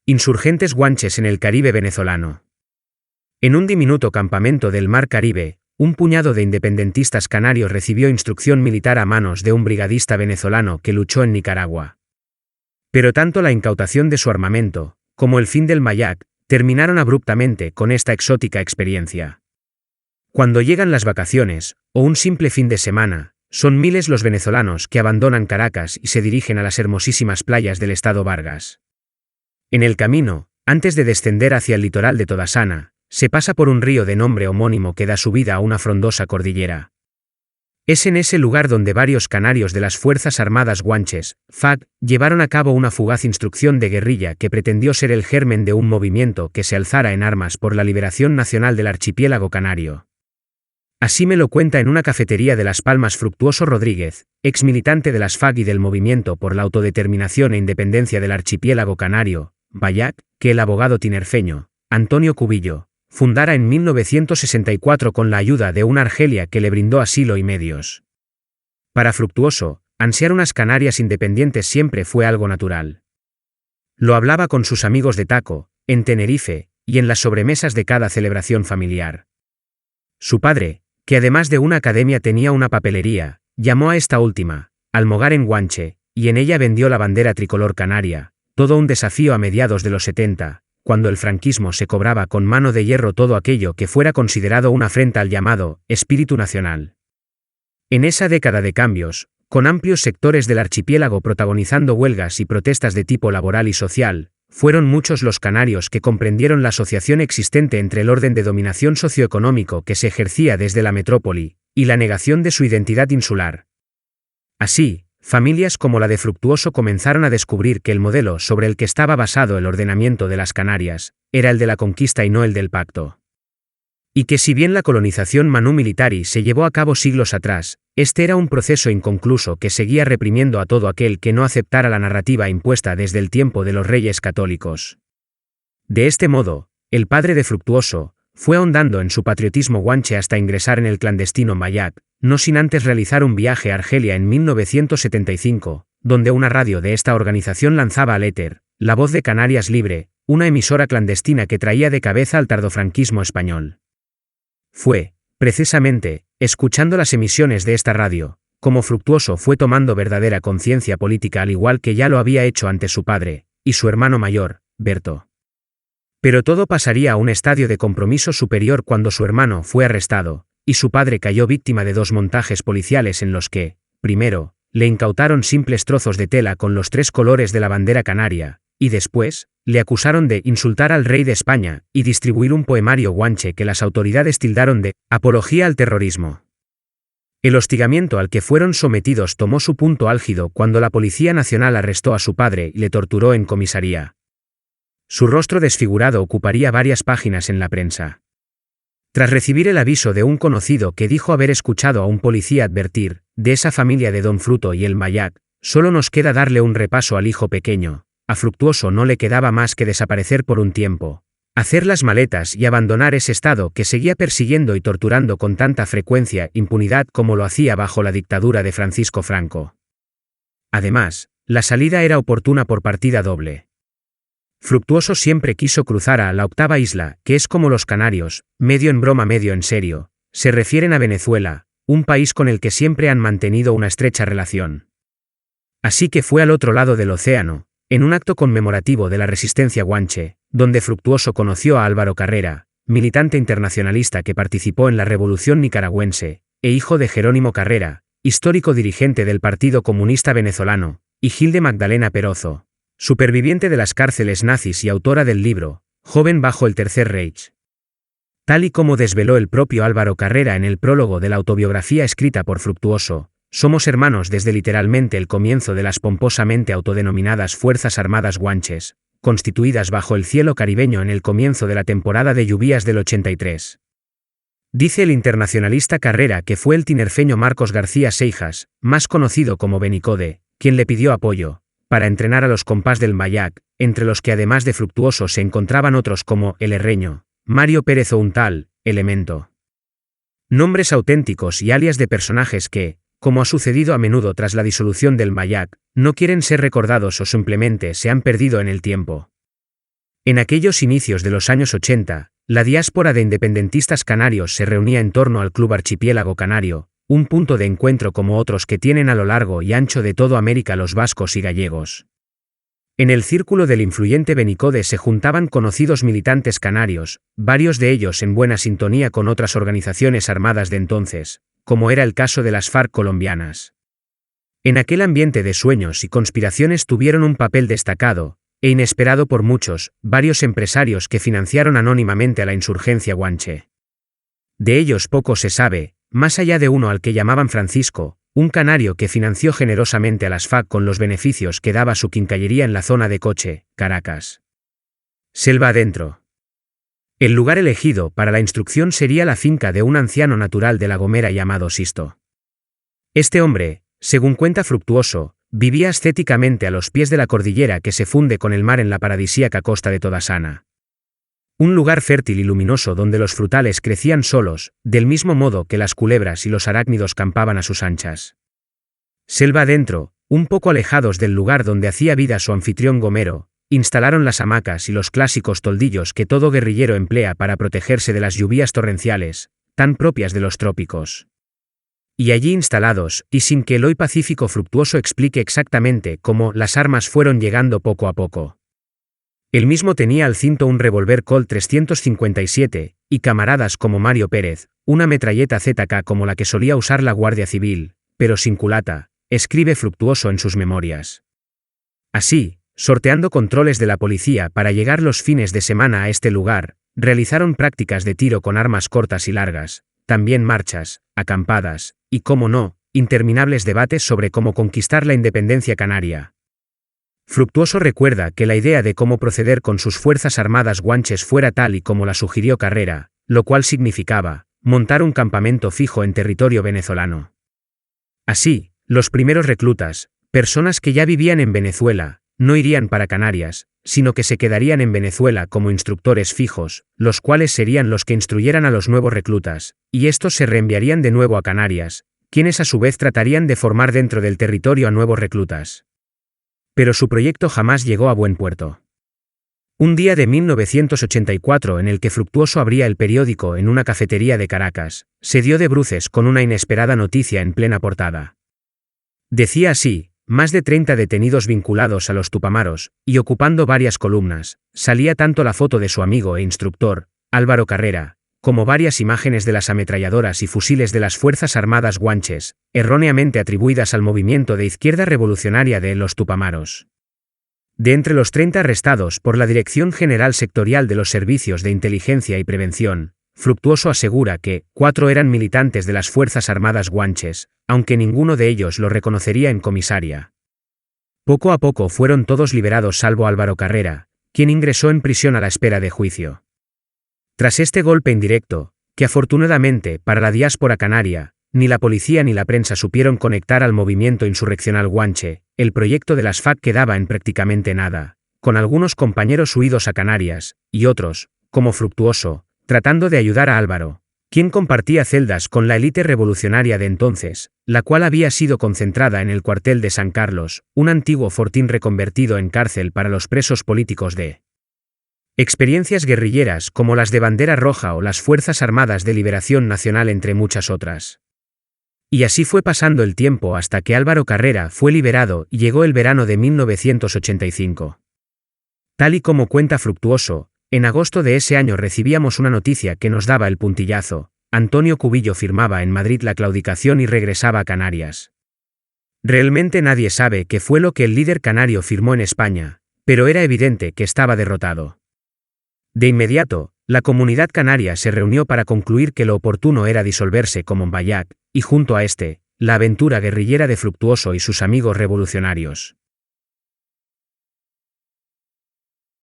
Insurgentes guanches en el Caribe venezolano. En un diminuto campamento del Mar Caribe, un puñado de independentistas canarios recibió instrucción militar a manos de un brigadista venezolano que luchó en Nicaragua. Pero tanto la incautación de su armamento, como el fin del Mayac, terminaron abruptamente con esta exótica experiencia. Cuando llegan las vacaciones, o un simple fin de semana, son miles los venezolanos que abandonan Caracas y se dirigen a las hermosísimas playas del estado Vargas. En el camino, antes de descender hacia el litoral de Todasana, se pasa por un río de nombre homónimo que da subida a una frondosa cordillera. Es en ese lugar donde varios canarios de las Fuerzas Armadas Guanches, FAG, llevaron a cabo una fugaz instrucción de guerrilla que pretendió ser el germen de un movimiento que se alzara en armas por la liberación nacional del archipiélago canario. Así me lo cuenta en una cafetería de Las Palmas Fructuoso Rodríguez, ex militante de las FAG y del Movimiento por la Autodeterminación e Independencia del Archipiélago Canario, Bayac, que el abogado tinerfeño, Antonio Cubillo, fundara en 1964 con la ayuda de una Argelia que le brindó asilo y medios. Para Fructuoso, ansiar unas Canarias independientes siempre fue algo natural. Lo hablaba con sus amigos de taco, en Tenerife, y en las sobremesas de cada celebración familiar. Su padre, que además de una academia tenía una papelería, llamó a esta última, Almogar en Guanche, y en ella vendió la bandera tricolor canaria, todo un desafío a mediados de los 70, cuando el franquismo se cobraba con mano de hierro todo aquello que fuera considerado una afrenta al llamado espíritu nacional. En esa década de cambios, con amplios sectores del archipiélago protagonizando huelgas y protestas de tipo laboral y social, fueron muchos los canarios que comprendieron la asociación existente entre el orden de dominación socioeconómico que se ejercía desde la metrópoli, y la negación de su identidad insular. Así, familias como la de Fructuoso comenzaron a descubrir que el modelo sobre el que estaba basado el ordenamiento de las Canarias, era el de la conquista y no el del pacto. Y que si bien la colonización manu militari se llevó a cabo siglos atrás, este era un proceso inconcluso que seguía reprimiendo a todo aquel que no aceptara la narrativa impuesta desde el tiempo de los reyes católicos. De este modo, el padre de Fructuoso fue ahondando en su patriotismo guanche hasta ingresar en el clandestino Mayac, no sin antes realizar un viaje a Argelia en 1975, donde una radio de esta organización lanzaba al éter La Voz de Canarias Libre, una emisora clandestina que traía de cabeza al tardofranquismo español. Fue, precisamente, escuchando las emisiones de esta radio, como Fructuoso fue tomando verdadera conciencia política al igual que ya lo había hecho ante su padre, y su hermano mayor, Berto. Pero todo pasaría a un estadio de compromiso superior cuando su hermano fue arrestado, y su padre cayó víctima de dos montajes policiales en los que, primero, le incautaron simples trozos de tela con los 3 colores de la bandera canaria, y después, le acusaron de insultar al rey de España y distribuir un poemario guanche que las autoridades tildaron de apología al terrorismo. El hostigamiento al que fueron sometidos tomó su punto álgido cuando la Policía Nacional arrestó a su padre y le torturó en comisaría. Su rostro desfigurado ocuparía varias páginas en la prensa. Tras recibir el aviso de un conocido que dijo haber escuchado a un policía advertir de esa familia de Don Fruto y el Mayac, solo nos queda darle un repaso al hijo pequeño. A Fructuoso no le quedaba más que desaparecer por un tiempo, hacer las maletas y abandonar ese estado que seguía persiguiendo y torturando con tanta frecuencia e impunidad como lo hacía bajo la dictadura de Francisco Franco. Además, la salida era oportuna por partida doble. Fructuoso siempre quiso cruzar a la octava isla, que es como los canarios, medio en broma medio en serio, se refieren a Venezuela, un país con el que siempre han mantenido una estrecha relación. Así que fue al otro lado del océano, en un acto conmemorativo de la resistencia guanche, donde Fructuoso conoció a Álvaro Carrera, militante internacionalista que participó en la Revolución Nicaragüense, e hijo de Jerónimo Carrera, histórico dirigente del Partido Comunista Venezolano, y Hilde Magdalena Perozo, superviviente de las cárceles nazis y autora del libro, Joven bajo el Tercer Reich. Tal y como desveló el propio Álvaro Carrera en el prólogo de la autobiografía escrita por Fructuoso, somos hermanos desde literalmente el comienzo de las pomposamente autodenominadas Fuerzas Armadas Guanches, constituidas bajo el cielo caribeño en el comienzo de la temporada de lluvias del 83. Dice el internacionalista Carrera que fue el tinerfeño Marcos García Seijas, más conocido como Benicode, quien le pidió apoyo, para entrenar a los compás del Mayac, entre los que además de Fructuoso se encontraban otros como El Herreño, Mario Pérez Ountal, Elemento. Nombres auténticos y alias de personajes que, como ha sucedido a menudo tras la disolución del Mayac, no quieren ser recordados o simplemente se han perdido en el tiempo. En aquellos inicios de los años 80, la diáspora de independentistas canarios se reunía en torno al Club Archipiélago Canario, un punto de encuentro como otros que tienen a lo largo y ancho de toda América los vascos y gallegos. En el círculo del influyente Benicode se juntaban conocidos militantes canarios, varios de ellos en buena sintonía con otras organizaciones armadas de entonces, como era el caso de las FARC colombianas. En aquel ambiente de sueños y conspiraciones tuvieron un papel destacado, e inesperado por muchos, varios empresarios que financiaron anónimamente a la insurgencia guanche. De ellos poco se sabe, más allá de uno al que llamaban Francisco, un canario que financió generosamente a las FARC con los beneficios que daba su quincallería en la zona de Coche, Caracas. Selva adentro. El lugar elegido para la instrucción sería la finca de un anciano natural de La Gomera llamado Sisto. Este hombre, según cuenta Fructuoso, vivía ascéticamente a los pies de la cordillera que se funde con el mar en la paradisíaca costa de Todasana. Un lugar fértil y luminoso donde los frutales crecían solos, del mismo modo que las culebras y los arácnidos campaban a sus anchas. Selva adentro, un poco alejados del lugar donde hacía vida su anfitrión Gomero, instalaron las hamacas y los clásicos toldillos que todo guerrillero emplea para protegerse de las lluvias torrenciales, tan propias de los trópicos. Y allí instalados, y sin que el hoy pacífico Fructuoso explique exactamente cómo las armas fueron llegando poco a poco. Él mismo tenía al cinto un revólver Colt 357, y camaradas como Mario Pérez, una metralleta ZK como la que solía usar la Guardia Civil, pero sin culata, escribe Fructuoso en sus memorias. Así, sorteando controles de la policía para llegar los fines de semana a este lugar, realizaron prácticas de tiro con armas cortas y largas, también marchas, acampadas, y cómo no, interminables debates sobre cómo conquistar la independencia canaria. Fructuoso recuerda que la idea de cómo proceder con sus fuerzas armadas guanches fuera tal y como la sugirió Carrera, lo cual significaba montar un campamento fijo en territorio venezolano. Así, los primeros reclutas, personas que ya vivían en Venezuela, no irían para Canarias, sino que se quedarían en Venezuela como instructores fijos, los cuales serían los que instruyeran a los nuevos reclutas, y estos se reenviarían de nuevo a Canarias, quienes a su vez tratarían de formar dentro del territorio a nuevos reclutas. Pero su proyecto jamás llegó a buen puerto. Un día de 1984 en el que Fructuoso abría el periódico en una cafetería de Caracas, se dio de bruces con una inesperada noticia en plena portada. Decía así: más de 30 detenidos vinculados a los Tupamaros, y ocupando varias columnas, salía tanto la foto de su amigo e instructor, Álvaro Carrera, como varias imágenes de las ametralladoras y fusiles de las Fuerzas Armadas guanches, erróneamente atribuidas al movimiento de izquierda revolucionaria de los Tupamaros. De entre los 30 arrestados por la Dirección General Sectorial de los Servicios de Inteligencia y Prevención, Fructuoso asegura que 4 eran militantes de las Fuerzas Armadas guanches, aunque ninguno de ellos lo reconocería en comisaria. Poco a poco fueron todos liberados salvo Álvaro Carrera, quien ingresó en prisión a la espera de juicio. Tras este golpe indirecto, que afortunadamente para la diáspora canaria, ni la policía ni la prensa supieron conectar al movimiento insurreccional guanche, el proyecto de las FARC quedaba en prácticamente nada, con algunos compañeros huidos a Canarias, y otros, como Fructuoso, tratando de ayudar a Álvaro, quien compartía celdas con la élite revolucionaria de entonces, la cual había sido concentrada en el cuartel de San Carlos, un antiguo fortín reconvertido en cárcel para los presos políticos de experiencias guerrilleras como las de Bandera Roja o las Fuerzas Armadas de Liberación Nacional, entre muchas otras. Y así fue pasando el tiempo hasta que Álvaro Carrera fue liberado y llegó el verano de 1985. Tal y como cuenta Fructuoso, en agosto de ese año recibíamos una noticia que nos daba el puntillazo: Antonio Cubillo firmaba en Madrid la claudicación y regresaba a Canarias. Realmente nadie sabe qué fue lo que el líder canario firmó en España, pero era evidente que estaba derrotado. De inmediato, la comunidad canaria se reunió para concluir que lo oportuno era disolverse como Mombayac, y junto a este, la aventura guerrillera de Fructuoso y sus amigos revolucionarios.